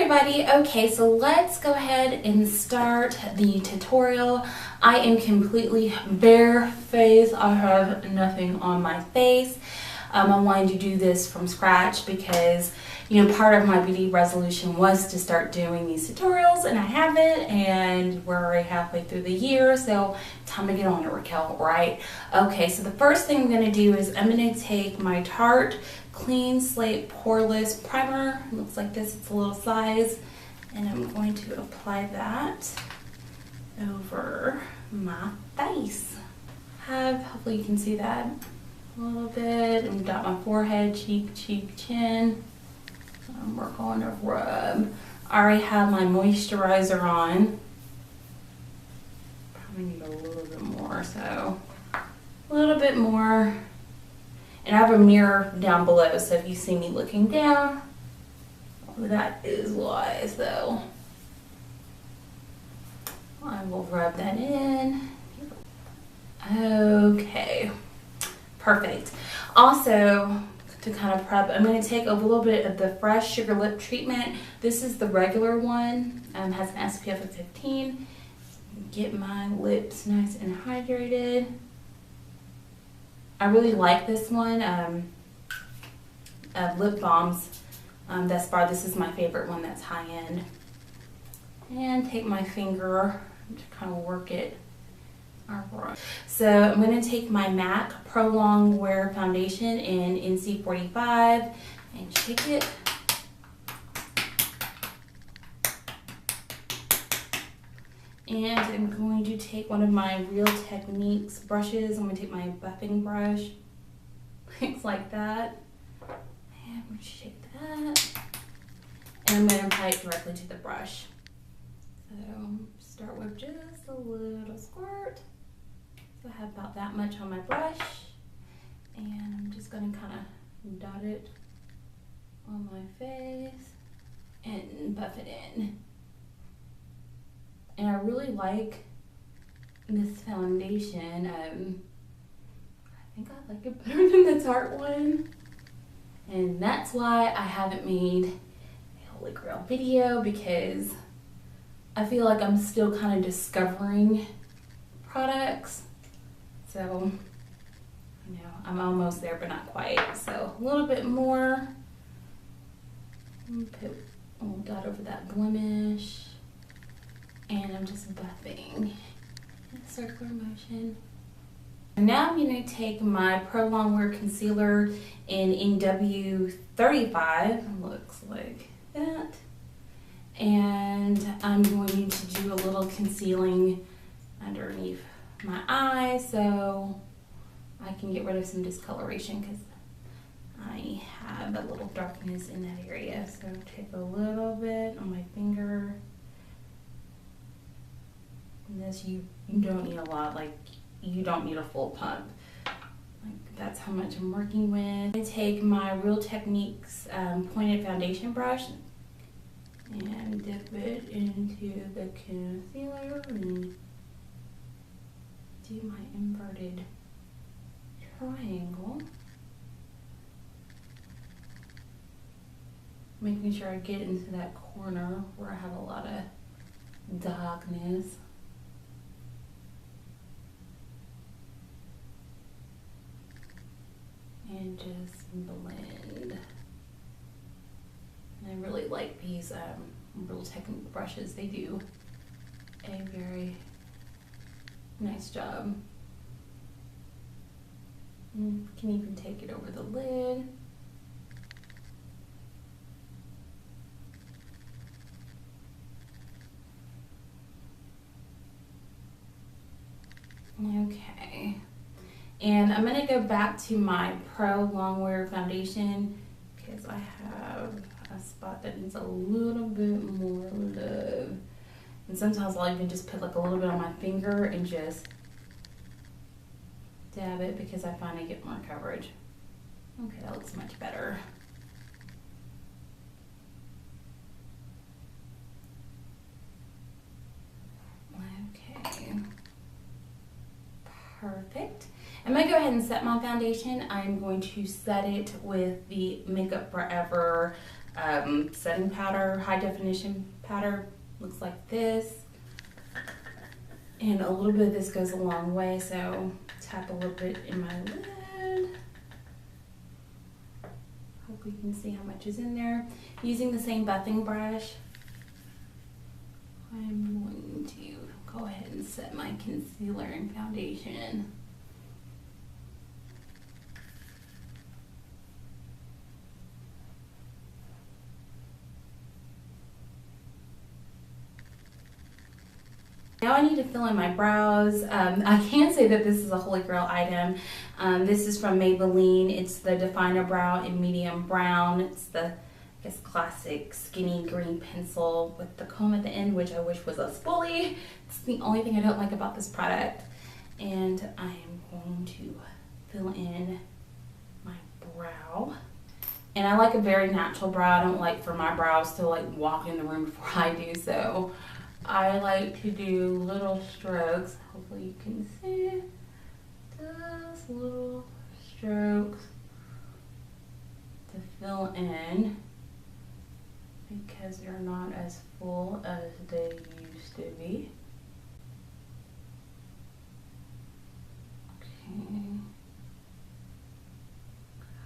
everybody. Okay, so let's go ahead and start the tutorial. I am completely bare face. I have nothing on my face. I wanted to do this from scratch because, you know, part of my beauty resolution was to start doing these tutorials, and I haven't, and we're already halfway through the year, so time to get on it, Raquel, right? Okay, so the first thing I'm going to do is I'm going to take my Tarte Clean Slate Poreless Primer. It looks like this, it's a little size, and I'm going to apply that over my face. Hopefully you can see that a little bit, and dot my forehead, cheek, chin. We're going to rub. I already have my moisturizer on. Probably need a little bit more, so a little bit more. And I have a mirror down below, so if you see me looking down, that is why. So I will rub that in. Okay, perfect. Also, to kind of prep, I'm going to take a little bit of the Fresh Sugar Lip Treatment. This is the regular one, has an SPF of 15. Get my lips nice and hydrated. I really like this one. Lip balms, thus far this is my favorite one that's high end. And take my finger to kind of work it. Alright. So I'm going to take my MAC Prolongwear foundation in NC45 and shake it. And I'm going to take one of my Real Techniques brushes. I'm going to take my buffing brush, things like that. And I'm going to shake that. And I'm going to apply it directly to the brush. So start with just a little squirt. So I have about that much on my brush. And I'm just going to kind of dot it on my face and buff it in. And I really like this foundation. I think I like it better than the Tarte one. And that's why I haven't made a Holy Grail video, because I feel like I'm still kind of discovering products. So, you know, I'm almost there, but not quite. So a little bit more. Put a little dot over that blemish. And I'm just buffing in a circular motion. And now I'm going to take my Prolongwear concealer in NW35. Looks like that. And I'm going to do a little concealing underneath my eye so I can get rid of some discoloration, because I have a little darkness in that area. So take a little bit on my finger. And this, you don't need a lot, like you don't need a full pump. Like, that's how much I'm working with. I take my Real Techniques pointed foundation brush and dip it into the concealer and do my inverted triangle. Making sure I get into that corner where I have a lot of darkness. And just blend. And I really like these Real Technique brushes. They do a very nice job. You can even take it over the lid. Okay. And I'm going to go back to my Prolongwear foundation because I have a spot that needs a little bit more love. And sometimes I'll even just put like a little bit on my finger and just dab it, because I find I get more coverage. Okay, that looks much better. Okay. Perfect. I'm going to go ahead and set my foundation. I'm going to set it with the Makeup Forever setting powder, high definition powder. Looks like this. And a little bit of this goes a long way, so tap a little bit in my lid. Hope you can see how much is in there. Using the same buffing brush, I'm going to go ahead and set my concealer and foundation. Now I need to fill in my brows. I can say that this is a holy grail item. This is from Maybelline. It's the Definer Brow in medium brown. It's the, I guess, classic skinny green pencil with the comb at the end, which I wish was a spoolie. It's the only thing I don't like about this product. And I am going to fill in my brow. And I like a very natural brow. I don't like for my brows to like walk in the room before I do so. I like to do little strokes. Hopefully you can see just little strokes to fill in because they're not as full as they used to be. Okay.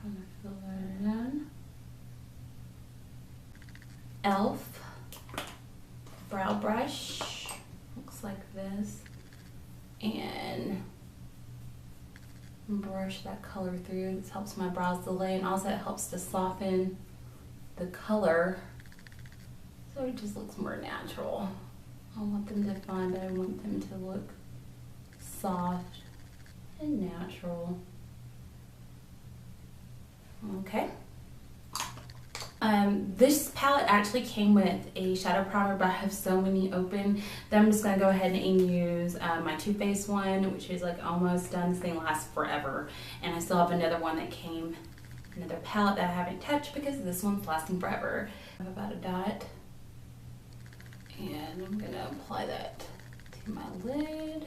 Kind of fill that in. Elf brow brush, looks like this, and brush that color through. This helps my brows delay, and also it helps to soften the color so it just looks more natural. I want them to define, but I want them to look soft and natural. Okay. This palette actually came with a shadow primer, but I have so many open that I'm just going to go ahead and use my Too Faced one, which is like almost done. This thing lasts forever. And I still have another one that came, another palette that I haven't touched because this one's lasting forever. I have about a dot. And I'm going to apply that to my lid.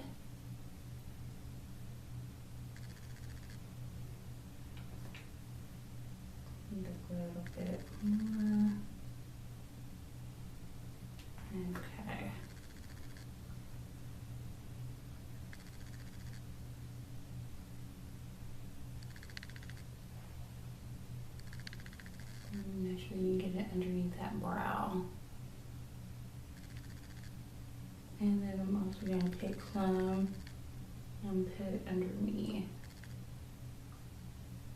A little bit more. Okay. Make sure you get it underneath that brow. And then I'm also going to take some and put it underneath.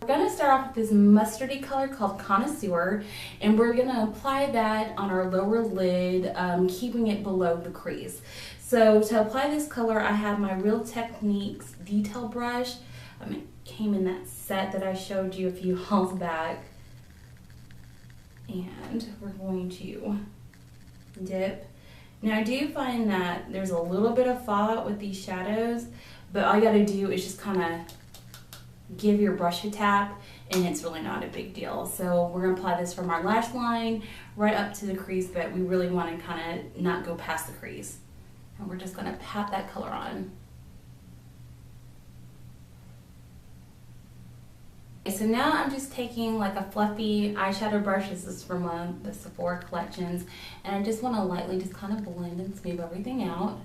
We're going to start off with this mustardy color called Connoisseur, and we're going to apply that on our lower lid, keeping it below the crease. So to apply this color, I have my Real Techniques detail brush. It came in that set that I showed you a few hauls back. And we're going to dip. Now I do find that there's a little bit of fallout with these shadows, but all you got to do is just kind of give your brush a tap, and it's really not a big deal. So we're going to apply this from our lash line right up to the crease, but we really want to kind of not go past the crease. And we're just going to pat that color on. Okay, so now I'm just taking like a fluffy eyeshadow brush. This is from the Sephora collections, and I just want to lightly just kind of blend and smooth everything out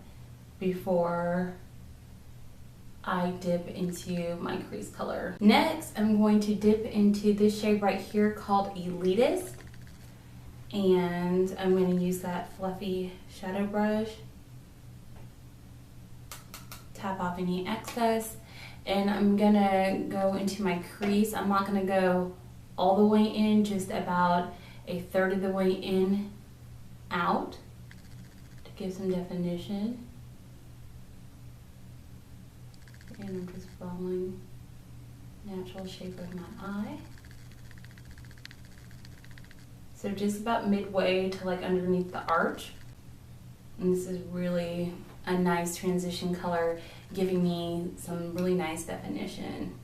before I dip into my crease color. Next, I'm going to dip into this shade right here called Elitist, and I'm going to use that fluffy shadow brush, tap off any excess, and I'm gonna go into my crease. I'm not gonna go all the way in, just about a third of the way in out to give some definition. And I'm just following natural shape of my eye. So just about midway to like underneath the arch. And this is really a nice transition color, giving me some really nice definition.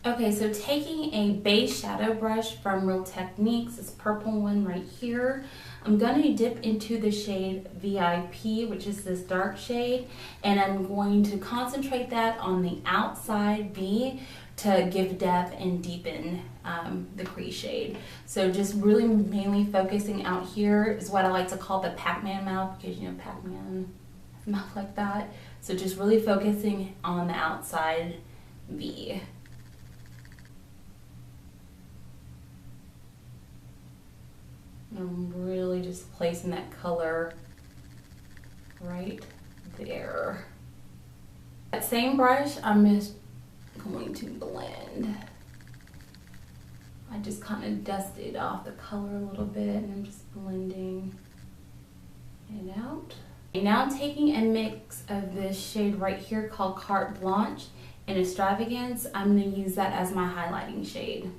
Okay, so taking a base shadow brush from Real Techniques, this purple one right here, I'm going to dip into the shade VIP, which is this dark shade, and I'm going to concentrate that on the outside V to give depth and deepen the crease shade. So just really mainly focusing out here is what I like to call the Pac-Man mouth, because you know Pac-Man mouth like that. So just really focusing on the outside V. I'm really just placing that color right there. That same brush, I'm just going to blend. I just kind of dusted off the color a little bit and I'm just blending it out. And now I'm taking a mix of this shade right here called Carte Blanche in Extravagance. I'm going to use that as my highlighting shade.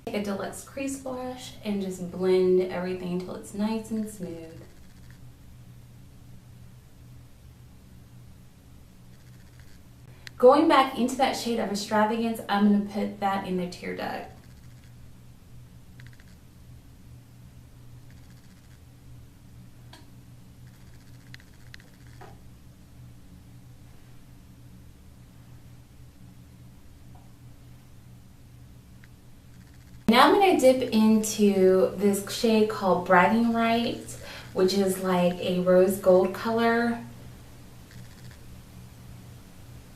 Take a deluxe crease brush and just blend everything until it's nice and smooth. Going back into that shade of Extravagance, I'm going to put that in the tear duct. Now I'm going to dip into this shade called Bragging Rights, which is like a rose gold color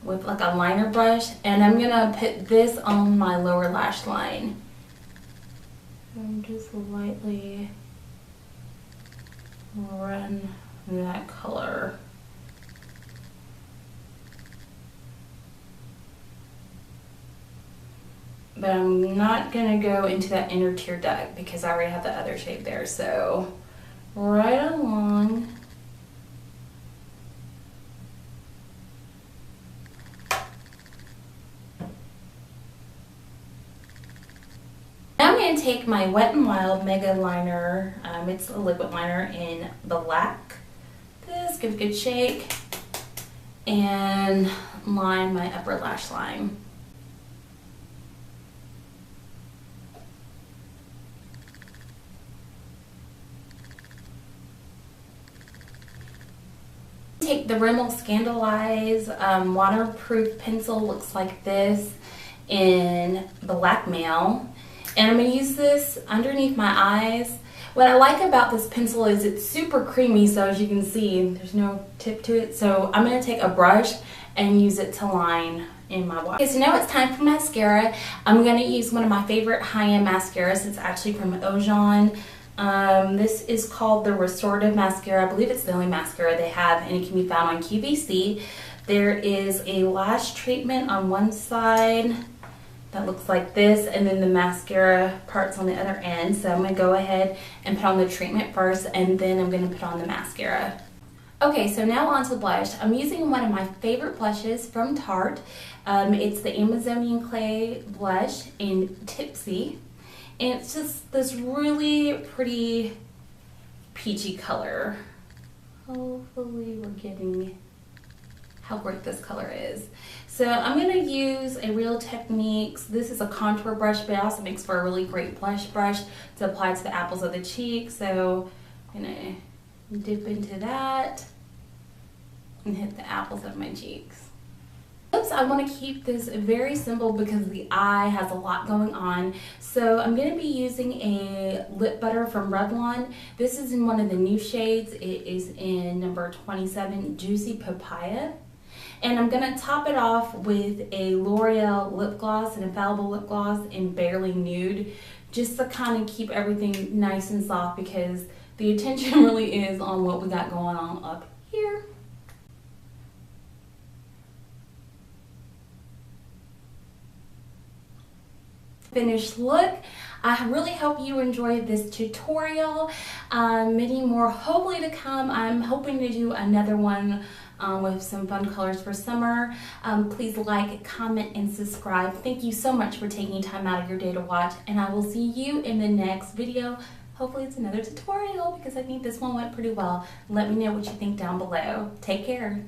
with like a liner brush, and I'm going to put this on my lower lash line. I'm just lightly run that color. But I'm not going to go into that inner tear duct because I already have the other shade there. So right along. Now I'm going to take my Wet n Wild Mega Liner. It's a liquid liner in black. This, give a good shake. And line my upper lash line. Take the Rimmel Scandaleyes waterproof pencil, looks like this, in Blackmail, and I'm going to use this underneath my eyes. What I like about this pencil is it's super creamy, so as you can see there's no tip to it, so I'm going to take a brush and use it to line in my water. Okay, so now it's time for mascara. I'm going to use one of my favorite high-end mascaras. It's actually from OjoN. This is called the Restorative Mascara. I believe it's the only mascara they have, and it can be found on QVC. There is a lash treatment on one side that looks like this, and then the mascara part's on the other end. So I'm going to go ahead and put on the treatment first, and then I'm going to put on the mascara. Okay, so now on to the blush. I'm using one of my favorite blushes from Tarte. It's the Amazonian Clay blush in Tipsy. And it's just this really pretty peachy color. Hopefully we're getting how great this color is. So I'm going to use a Real Techniques. This is a contour brush, but it also makes for a really great blush brush to apply to the apples of the cheek. So I'm going to dip into that and hit the apples of my cheeks. Lips, I want to keep this very simple because the eye has a lot going on. So I'm going to be using a lip butter from Revlon. This is in one of the new shades. It is in number 27, Juicy Papaya. And I'm going to top it off with a L'Oreal lip gloss, an Infallible lip gloss in Barely Nude, just to kind of keep everything nice and soft because the attention really is on what we got going on up here. Finished look. I really hope you enjoyed this tutorial. Many more hopefully to come. I'm hoping to do another one with some fun colors for summer. Please like, comment, and subscribe. Thank you so much for taking time out of your day to watch, and I will see you in the next video. Hopefully it's another tutorial because I think this one went pretty well. Let me know what you think down below. Take care.